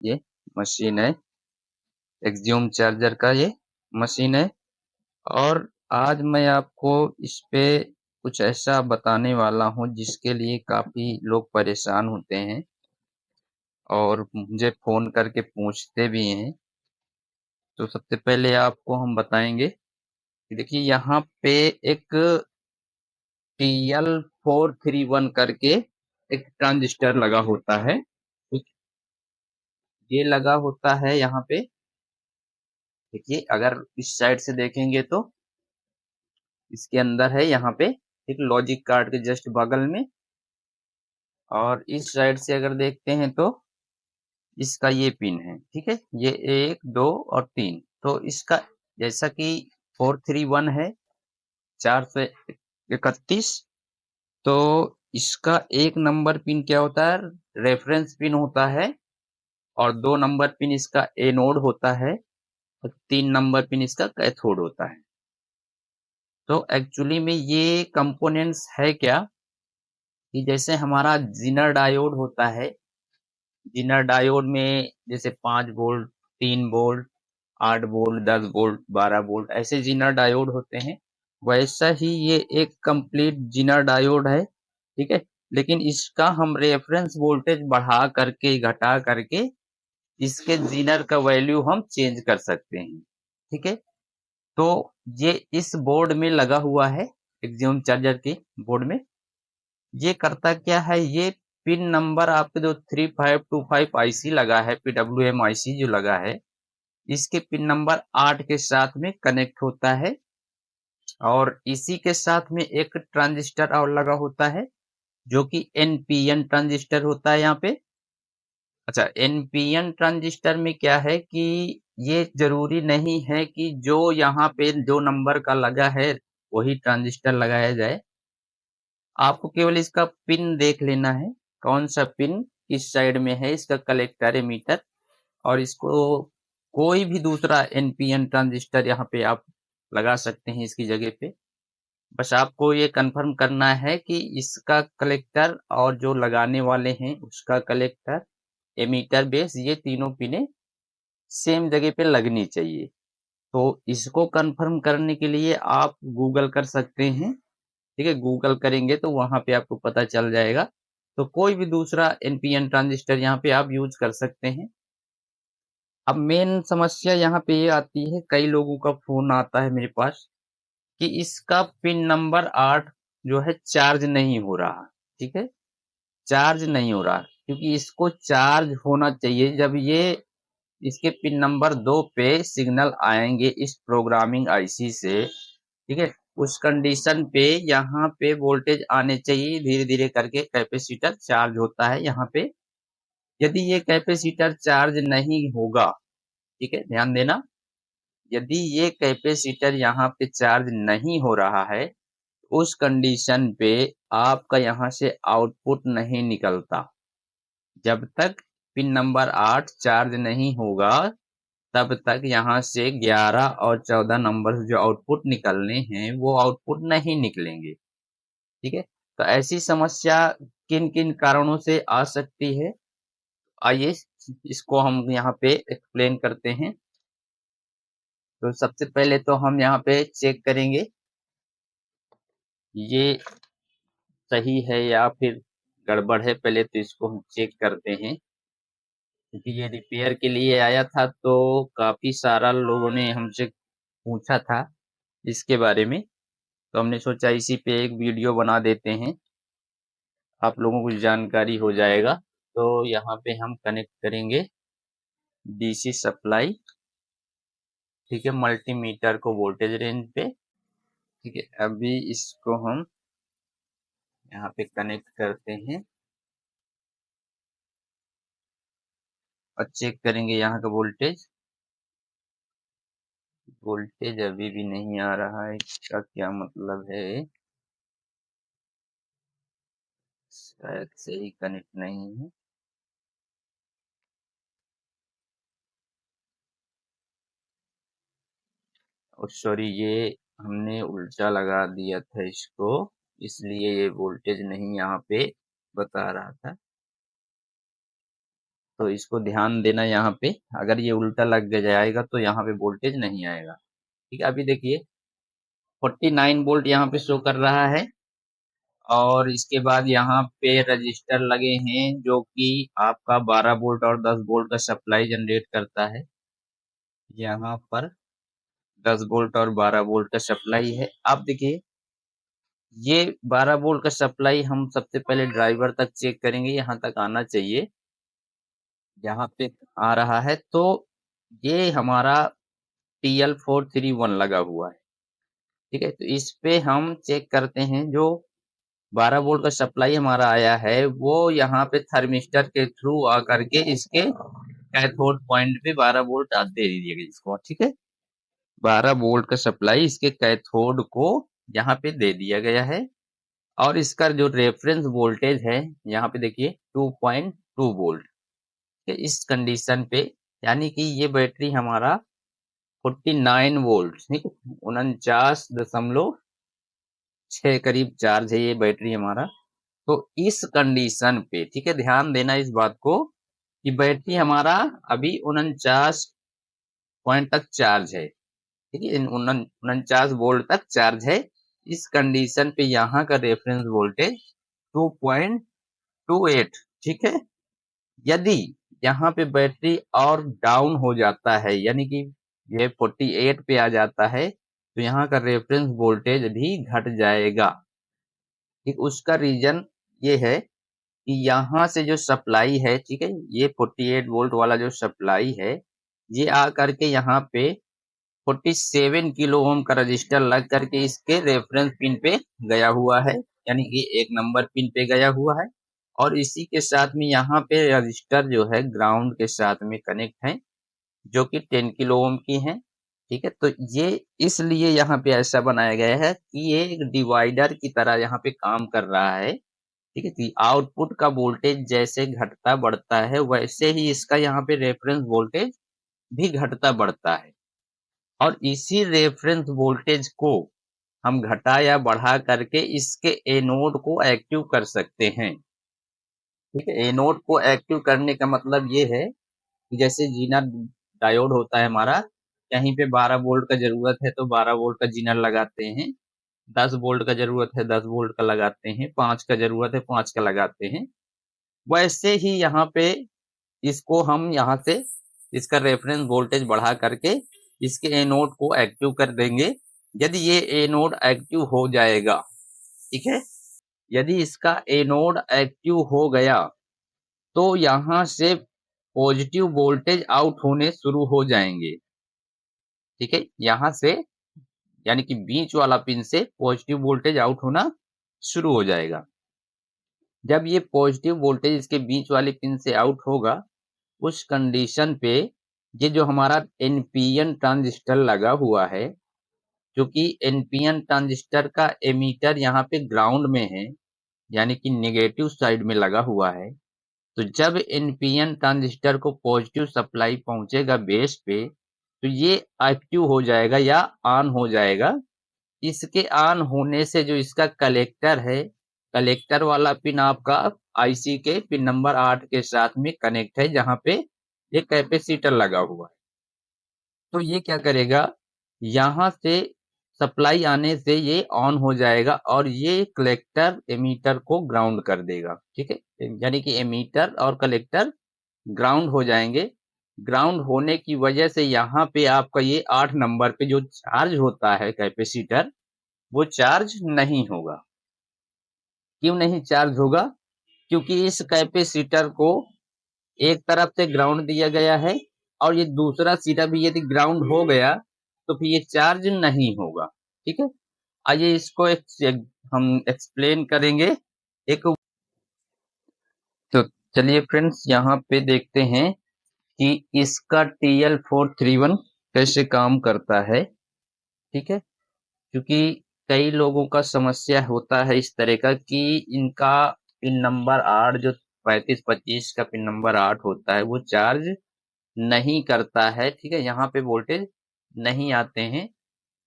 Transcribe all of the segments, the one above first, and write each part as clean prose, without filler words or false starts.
ये मशीन है, axiom charger का ये मशीन है। और आज मैं आपको इस पे कुछ ऐसा बताने वाला हूँ जिसके लिए काफी लोग परेशान होते हैं और मुझे फोन करके पूछते भी हैं। तो सबसे पहले आपको हम बताएंगे कि देखिए यहाँ पे एक TL431 करके एक ट्रांजिस्टर लगा होता है। ये लगा होता है यहाँ पे। देखिए अगर इस साइड से देखेंगे तो इसके अंदर है यहाँ पे एक लॉजिक कार्ड के जस्ट बगल में, और इस साइड से अगर देखते हैं तो इसका ये पिन है, ठीक है। ये 1 2 और 3। तो इसका जैसा कि 431 है 431, तो इसका 1 नंबर पिन क्या होता है, रेफरेंस पिन होता है, और 2 नंबर पिन इसका एनोड होता है, और 3 नंबर पिन इसका कैथोड होता है। तो एक्चुअली में ये कंपोनेंट्स है क्या कि जैसे हमारा जिनर डायोड होता है, जिनर डायोड में जैसे 5 volt, 3 volt, 8 volt, 10 volt, 12 volt ऐसे जिनर डायोड होते हैं। वैसा ही ये एक कंप्लीट जिनर डायोड है, ठीक है। लेकिन इसका हम रेफरेंस वोल्टेज बढ़ा करके घटा करके इसके जिनर का वैल्यू हम चेंज कर सकते हैं, ठीक है। तो ये इस बोर्ड में लगा हुआ है, एक्सियम चार्जर के बोर्ड में। ये करता क्या है, ये पिन नंबर आपके जो 3525 आईसी लगा है, PWM आईसी जो लगा है, इसके पिन नंबर 8 के साथ में कनेक्ट होता है। और इसी के साथ में एक ट्रांजिस्टर और लगा होता है जो कि NPN ट्रांजिस्टर होता है यहाँ पे। अच्छा, NPN ट्रांजिस्टर में क्या है कि ये जरूरी नहीं है कि जो यहाँ पे जो नंबर का लगा है वही ट्रांजिस्टर लगाया जाए। आपको केवल इसका पिन देख लेना है, कौन सा पिन किस साइड में है इसका कलेक्टर एमीटर, और इसको कोई भी दूसरा NPN ट्रांजिस्टर यहाँ पे आप लगा सकते हैं इसकी जगह पे। बस आपको ये कंफर्म करना है कि इसका कलेक्टर और जो लगाने वाले हैं उसका कलेक्टर, एमीटर, बेस, ये तीनों पिने सेम जगह पे लगनी चाहिए। तो इसको कंफर्म करने के लिए आप गूगल कर सकते हैं, ठीक है। गूगल करेंगे तो वहां पे आपको पता चल जाएगा। तो कोई भी दूसरा NPN ट्रांजिस्टर यहाँ पे आप यूज कर सकते हैं। अब मेन समस्या यहाँ पे ये आती है, कई लोगों का फोन आता है मेरे पास कि इसका पिन नंबर 8 जो है चार्ज नहीं हो रहा, ठीक है। चार्ज नहीं हो रहा क्योंकि इसको चार्ज होना चाहिए जब ये इसके पिन नंबर 2 पे सिग्नल आएंगे इस प्रोग्रामिंग आईसी से, ठीक है। उस कंडीशन पे यहाँ पे वोल्टेज आने चाहिए, धीरे धीरे करके कैपेसिटर चार्ज होता है यहाँ पे। यदि ये कैपेसिटर चार्ज नहीं होगा, ठीक है, ध्यान देना, यदि ये कैपेसिटर यहाँ पे चार्ज नहीं हो रहा है, उस कंडीशन पे आपका यहाँ से आउटपुट नहीं निकलता। जब तक पिन नंबर 8 चार्ज नहीं होगा तब तक यहाँ से 11 और 14 नंबर जो आउटपुट निकलने हैं वो आउटपुट नहीं निकलेंगे, ठीक है। तो ऐसी समस्या किन किन कारणों से आ सकती है, आइए इसको हम यहाँ पे एक्सप्लेन करते हैं। तो सबसे पहले तो हम यहाँ पे चेक करेंगे ये सही है या फिर गड़बड़ है। पहले तो इसको हम चेक करते हैं क्योंकि ये रिपेयर के लिए आया था, तो काफी सारा लोगों ने हमसे पूछा था इसके बारे में। तो हमने सोचा इसी पे एक वीडियो बना देते हैं, आप लोगों को जानकारी हो जाएगा। तो यहाँ पे हम कनेक्ट करेंगे DC सप्लाई, ठीक है, मल्टीमीटर को वोल्टेज रेंज पे, ठीक है। अभी इसको हम यहाँ पे कनेक्ट करते हैं और चेक करेंगे यहाँ का वोल्टेज। वोल्टेज अभी भी नहीं आ रहा है, इसका क्या मतलब है, शायद से ही कनेक्ट नहीं है। और सॉरी, ये हमने उल्टा लगा दिया था इसको, इसलिए ये वोल्टेज नहीं यहाँ पे बता रहा था। तो इसको ध्यान देना यहाँ पे। अगर ये उल्टा लग जाएगा तो यहाँ पे वोल्टेज नहीं आएगा। ठीक है, अभी देखिए 49 वोल्ट यहाँ पे शो कर रहा है और इसके बाद यहाँ पे रजिस्टर लगे हैं जो कि आपका 12 वोल्ट और 10 वोल्ट का सप्लाई जनरेट करता है। यहाँ पर 10 वोल्ट और 12 वोल्ट का सप्लाई है। आप देखिए ये 12 वोल्ट का सप्लाई हम सबसे पहले ड्राइवर तक चेक करेंगे, यहाँ तक आना चाहिए। यहाँ पे आ रहा है तो ये हमारा TL431 लगा हुआ है। ठीक है, तो इस पे हम चेक करते हैं जो 12 वोल्ट का सप्लाई हमारा आया है वो यहाँ पे थर्मिस्टर के थ्रू आकर के इसके कैथोड पॉइंट पे 12 वोल्ट दे दीजिएगा इसको। ठीक है, 12 वोल्ट का सप्लाई इसके कैथोड को यहाँ पे दे दिया गया है और इसका जो रेफरेंस वोल्टेज है यहाँ पे देखिए 2.2 वोल्ट। इस कंडीशन पे यानी कि ये बैटरी हमारा 49 वोल्ट, ठीक है, 49.6 करीब चार्ज है ये बैटरी हमारा। तो इस कंडीशन पे, ठीक है, ध्यान देना इस बात को कि बैटरी हमारा अभी 49 पॉइंट तक चार्ज है। ठीक है, 49 वोल्ट तक चार्ज है। इस कंडीशन पे यहाँ का रेफरेंस वोल्टेज 2.28, ठीक है। यदि यहाँ पे बैटरी और डाउन हो जाता है यानी कि ये 48 पे आ जाता है तो यहाँ का रेफरेंस वोल्टेज भी घट जाएगा। ठीक, उसका रीजन ये है कि यहाँ से जो सप्लाई है, ठीक है, ये 48 वोल्ट वाला जो सप्लाई है ये आ करके यहाँ पे 47 किलो ओम का रजिस्टर लग करके इसके रेफरेंस पिन पे गया हुआ है, यानी कि 1 नंबर पिन पे गया हुआ है। और इसी के साथ में यहाँ पे रजिस्टर जो है ग्राउंड के साथ में कनेक्ट है जो कि 10 किलो ओम की है। ठीक है, तो ये इसलिए यहाँ पे ऐसा बनाया गया है कि ये एक डिवाइडर की तरह यहाँ पे काम कर रहा है। ठीक है, कि आउटपुट का वोल्टेज जैसे घटता बढ़ता है वैसे ही इसका यहाँ पे रेफरेंस वोल्टेज भी घटता बढ़ता है और इसी रेफरेंस वोल्टेज को हम घटा या बढ़ा करके इसके एनोड को एक्टिव कर सकते हैं। ठीक है, एनोड को एक्टिव करने का मतलब ये है कि जैसे जीना डायोड होता है हमारा, कहीं पे 12 वोल्ट का जरूरत है तो 12 वोल्ट का जीनर लगाते हैं, 10 वोल्ट का जरूरत है 10 वोल्ट का लगाते हैं, 5 का जरूरत है 5 का लगाते हैं। वैसे ही यहाँ पे इसको हम यहाँ से इसका रेफरेंस वोल्टेज बढ़ा करके इसके एनोड को एक्टिव कर देंगे। यदि ये एनोड एक्टिव हो जाएगा, ठीक है, यदि इसका एनोड एक्टिव हो गया तो यहाँ से पॉजिटिव वोल्टेज आउट होने शुरू हो जाएंगे। ठीक है, यहाँ से यानी कि बीच वाला पिन से पॉजिटिव वोल्टेज आउट होना शुरू हो जाएगा। जब ये पॉजिटिव वोल्टेज इसके बीच वाले पिन से आउट होगा उस कंडीशन पे ये जो हमारा एनपीएन ट्रांजिस्टर लगा हुआ है, क्योंकि एनपीएन ट्रांजिस्टर का एमीटर यहाँ पे ग्राउंड में है यानी कि नेगेटिव साइड में लगा हुआ है, तो जब एनपीएन ट्रांजिस्टर को पॉजिटिव सप्लाई पहुंचेगा बेस पे तो ये एक्टिव हो जाएगा या ऑन हो जाएगा। इसके ऑन होने से जो इसका कलेक्टर है, कलेक्टर वाला पिन आपका आईसी के पिन नंबर 8 के साथ में कनेक्ट है जहां पे एक कैपेसिटर लगा हुआ है। तो ये क्या करेगा, यहाँ से सप्लाई आने से ये ऑन हो जाएगा और ये कलेक्टर एमीटर को ग्राउंड कर देगा। ठीक है, यानी कि एमीटर और कलेक्टर ग्राउंड हो जाएंगे। ग्राउंड होने की वजह से यहाँ पे आपका ये 8 नंबर पे जो चार्ज होता है कैपेसिटर वो चार्ज नहीं होगा। क्यों नहीं चार्ज होगा? क्योंकि इस कैपेसिटर को एक तरफ से ग्राउंड दिया गया है और ये दूसरा सिरा भी यदि ग्राउंड हो गया तो फिर ये चार्ज नहीं होगा। ठीक है, आइए इसको हम एक्सप्लेन करेंगे एक। तो चलिए फ्रेंड्स यहाँ पे देखते हैं कि इसका TL431 कैसे काम करता है। ठीक है, क्योंकि कई लोगों का समस्या होता है इस तरह का कि इनका पिन नंबर 8 जो 3525 का पिन नंबर 8 होता है वो चार्ज नहीं करता है। ठीक है, यहाँ पे वोल्टेज नहीं आते हैं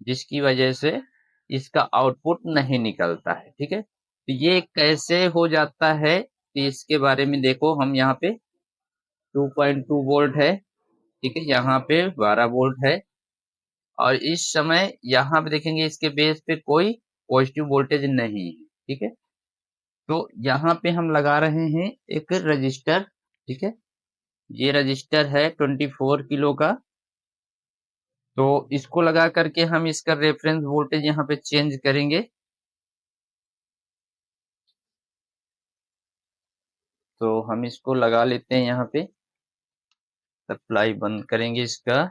जिसकी वजह से इसका आउटपुट नहीं निकलता है। ठीक है, तो ये कैसे हो जाता है तो इसके बारे में देखो हम यहाँ पे 2.2 वोल्ट है, ठीक है, यहाँ पे 12 वोल्ट है और इस समय यहाँ पे देखेंगे इसके बेस पे कोई पॉजिटिव वोल्टेज नहीं है, ठीक है। तो यहाँ पे हम लगा रहे हैं एक रजिस्टर, ठीक है, ये रजिस्टर है 24 किलो का। तो इसको लगा करके हम इसका रेफरेंस वोल्टेज यहाँ पे चेंज करेंगे। तो हम इसको लगा लेते हैं यहाँ पे, सप्लाई बंद करेंगे इसका।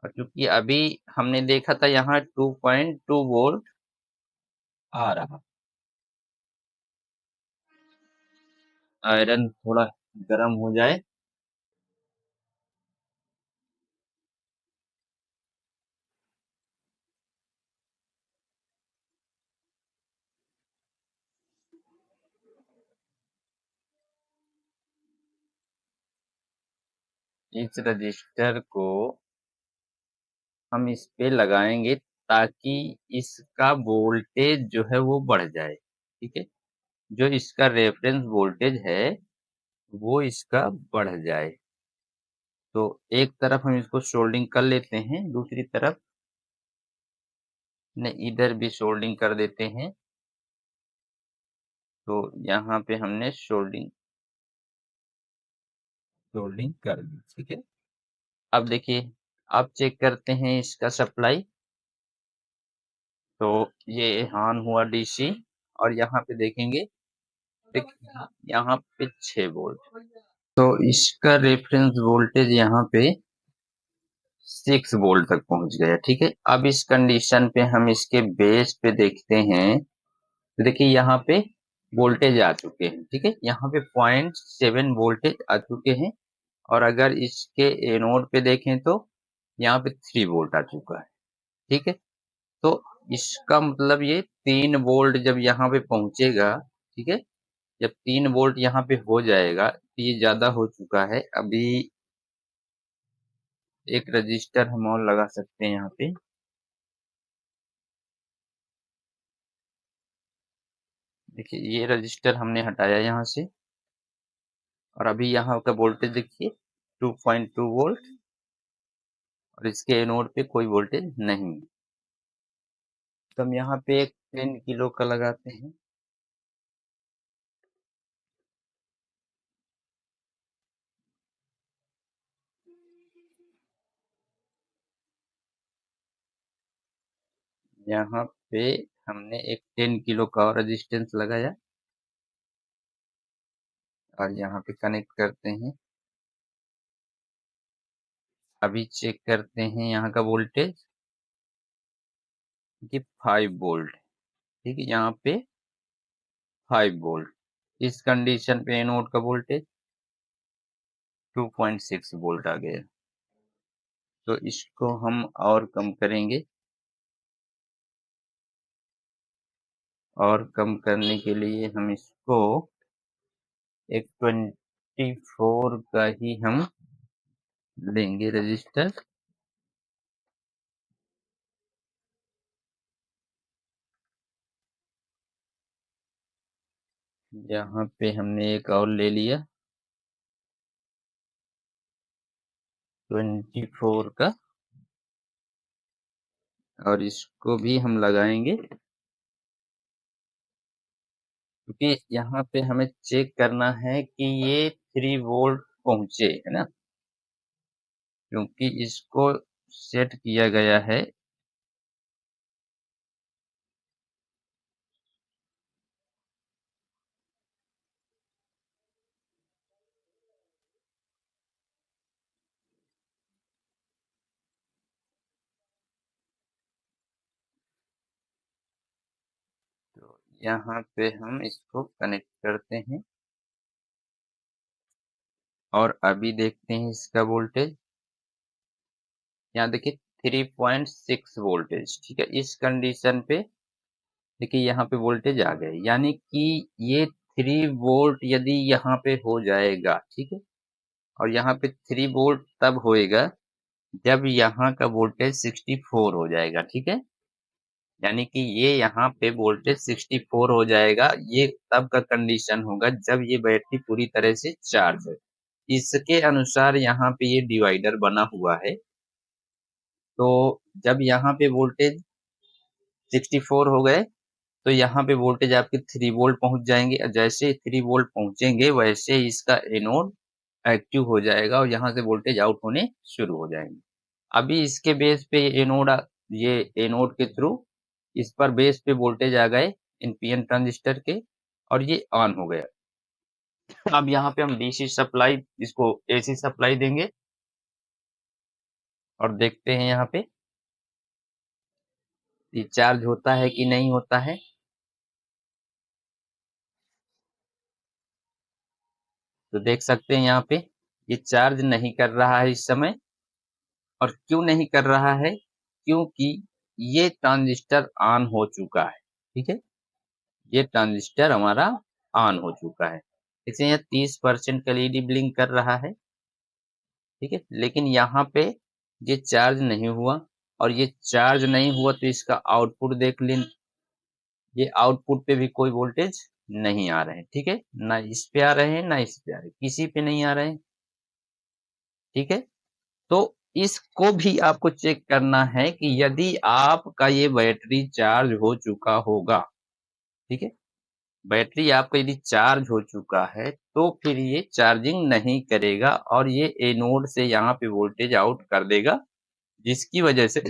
और क्योंकि अभी हमने देखा था यहाँ 2.2 वोल्ट आ रहा, आयरन थोड़ा गर्म हो जाए। इस रजिस्टर को हम इस पे लगाएंगे ताकि इसका वोल्टेज जो है वो बढ़ जाए, ठीक है, जो इसका रेफरेंस वोल्टेज है वो इसका बढ़ जाए। तो एक तरफ हम इसको सोल्डिंग कर लेते हैं, दूसरी तरफ ने इधर भी सोल्डिंग कर देते हैं। तो यहाँ पे हमने सोल्डिंग सोल्डिंग कर दी, ठीक है। अब देखिए, अब चेक करते हैं इसका सप्लाई। तो ये ऑन हुआ डीसी और यहाँ पे देखेंगे, देख यहाँ पे 6 वोल्ट। तो इसका रेफरेंस वोल्टेज यहाँ पे 6 वोल्ट तक पहुंच गया, ठीक है। अब इस कंडीशन पे हम इसके बेस पे देखते हैं, तो देखिए यहाँ पे वोल्टेज आ चुके हैं, ठीक है, यहाँ पे 0.7 वोल्टेज आ चुके हैं। और अगर इसके एनोड पे देखें तो यहाँ पे 3 वोल्ट आ चुका है, ठीक है। तो इसका मतलब ये 3 वोल्ट जब यहाँ पे पहुंचेगा, ठीक है, जब 3 वोल्ट यहाँ पे हो जाएगा तो ये ज्यादा हो चुका है। अभी एक रजिस्टर हम और लगा सकते हैं यहाँ पे। देखिए ये रजिस्टर हमने हटाया यहाँ से और अभी यहाँ का वोल्टेज देखिए 2.2 वोल्ट और इसके एनोड पे कोई वोल्टेज नहीं। तो हम यहाँ पे एक 10 किलो का लगाते हैं। यहाँ पे हमने एक 10 किलो का और रेजिस्टेंस लगाया और यहाँ पे कनेक्ट करते हैं। अभी चेक करते हैं यहाँ का वोल्टेज कि 5 वोल्ट, ठीक है, यहाँ पे 5 वोल्ट। इस कंडीशन पे एनोड का वोल्टेज 2.6 वोल्ट आ गया। तो इसको हम और कम करेंगे और कम करने के लिए हम इसको एक 24 का ही हम लेंगे रजिस्टर। यहाँ पे हमने एक और ले लिया 24 का और इसको भी हम लगाएंगे क्योंकि यहाँ पे हमें चेक करना है कि ये 3 वोल्ट पहुंचे, है ना, क्योंकि इसको सेट किया गया है। तो यहाँ पे हम इसको कनेक्ट करते हैं और अभी देखते हैं इसका वोल्टेज। यहाँ देखिए 3.6 वोल्टेज, ठीक है। इस कंडीशन पे देखिए यहाँ पे वोल्टेज आ गए, यानी कि ये 3 वोल्ट यदि यहाँ पे हो जाएगा, ठीक है, और यहाँ पे 3 वोल्ट तब होएगा जब यहाँ का वोल्टेज 64 हो जाएगा, ठीक है। यानी कि ये यहाँ पे वोल्टेज 64 हो जाएगा, ये तब का कंडीशन होगा जब ये बैटरी पूरी तरह से चार्ज है। इसके अनुसार यहाँ पे ये डिवाइडर बना हुआ है। तो जब यहाँ पे वोल्टेज 64 हो गए तो यहाँ पे वोल्टेज आपके 3 वोल्ट पहुंच जाएंगे। जैसे 3 वोल्ट पहुंचेंगे वैसे ही इसका एनोड एक्टिव हो जाएगा और यहाँ से वोल्टेज आउट होने शुरू हो जाएंगे। अभी इसके बेस पे ये एनोड के थ्रू इस पर बेस पे वोल्टेज आ गए एनपीएन ट्रांजिस्टर के और ये ऑन हो गया। अब यहाँ पे हम डीसी सप्लाई इसको एसी सप्लाई देंगे और देखते हैं यहाँ पे ये चार्ज होता है कि नहीं होता है। तो देख सकते हैं यहाँ पे ये चार्ज नहीं कर रहा है इस समय। और क्यों नहीं कर रहा है? क्योंकि ये ट्रांजिस्टर ऑन हो चुका है। ठीक है, ये ट्रांजिस्टर हमारा ऑन हो चुका है। इससे यहाँ 30% का एलईडी ब्लिंक कर रहा है। ठीक है, लेकिन यहाँ पे ये चार्ज नहीं हुआ और ये चार्ज नहीं हुआ तो इसका आउटपुट देख लें। ये आउटपुट पे भी कोई वोल्टेज नहीं आ रहे हैं। ठीक है, ना इस पे आ रहे हैं ना इस पे आ रहे हैं, किसी पे नहीं आ रहे हैं। ठीक है, तो इसको भी आपको चेक करना है कि यदि आपका ये बैटरी चार्ज हो चुका होगा। ठीक है, बैटरी आपका यदि चार्ज हो चुका है तो फिर ये चार्जिंग नहीं करेगा और ये एनोड से यहाँ पे वोल्टेज आउट कर देगा, जिसकी वजह से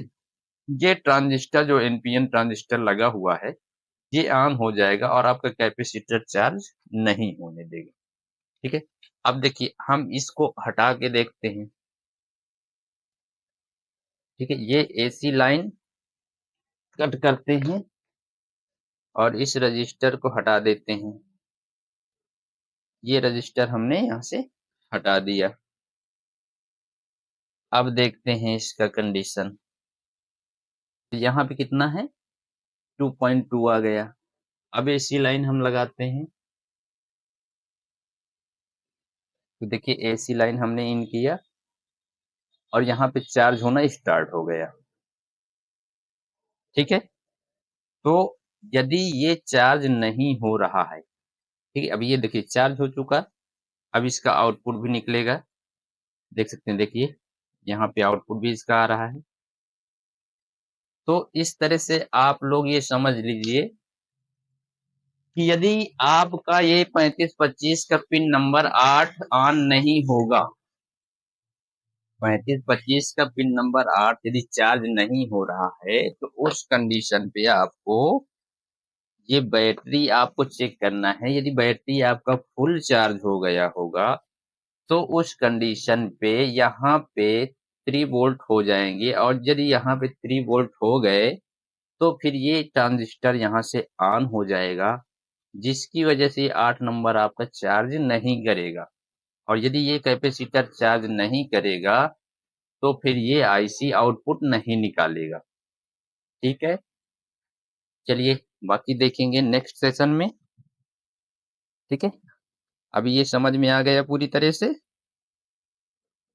ये ट्रांजिस्टर जो एनपीएन ट्रांजिस्टर लगा हुआ है ये ऑन हो जाएगा और आपका कैपेसिटर चार्ज नहीं होने देगा। ठीक है, अब देखिए हम इसको हटा के देखते हैं। ठीक है, ये एसी लाइन कट करते हैं और इस रजिस्टर को हटा देते हैं। ये रजिस्टर हमने यहाँ से हटा दिया। अब देखते हैं इसका कंडीशन। यहाँ पे कितना है? 2.2 आ गया। अब एसी लाइन हम लगाते हैं तो देखिए एसी लाइन हमने इन किया और यहाँ पे चार्ज होना स्टार्ट हो गया। ठीक है, तो यदि ये चार्ज नहीं हो रहा है, ठीक है, अब ये देखिए चार्ज हो चुका। अब इसका आउटपुट भी निकलेगा, देख सकते हैं। देखिए यहाँ पे आउटपुट भी इसका आ रहा है। तो इस तरह से आप लोग ये समझ लीजिए कि यदि आपका ये 3525 का पिन नंबर 8 ऑन नहीं होगा, 3525 का पिन नंबर 8 यदि चार्ज नहीं हो रहा है तो उस कंडीशन पे आपको ये बैटरी आपको चेक करना है। यदि बैटरी आपका फुल चार्ज हो गया होगा तो उस कंडीशन पे यहाँ पे 3 वोल्ट हो जाएंगे और यदि यहाँ पे 3 वोल्ट हो गए तो फिर ये ट्रांजिस्टर यहाँ से ऑन हो जाएगा, जिसकी वजह से 8 नंबर आपका चार्ज नहीं करेगा। और यदि ये कैपेसिटर चार्ज नहीं करेगा तो फिर ये आईसी आउटपुट नहीं निकालेगा। ठीक है, चलिए बाकी देखेंगे नेक्स्ट सेशन में। ठीक है, अभी ये समझ में आ गया पूरी तरह से?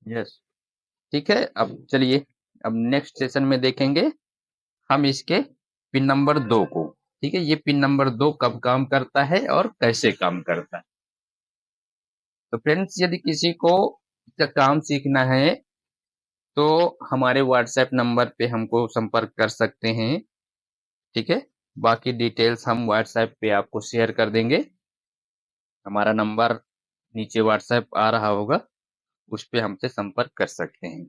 यस। ठीक है, अब चलिए अब नेक्स्ट सेशन में देखेंगे हम इसके पिन नंबर 2 को। ठीक है, ये पिन नंबर 2 कब काम करता है और कैसे काम करता है। तो फ्रेंड्स यदि किसी को इसका काम सीखना है तो हमारे व्हाट्सएप नंबर पे हमको संपर्क कर सकते हैं। ठीक है, बाकी डिटेल्स हम व्हाट्सएप पे आपको शेयर कर देंगे। हमारा नंबर नीचे व्हाट्सएप आ रहा होगा, उस पे हमसे संपर्क कर सकते हैं।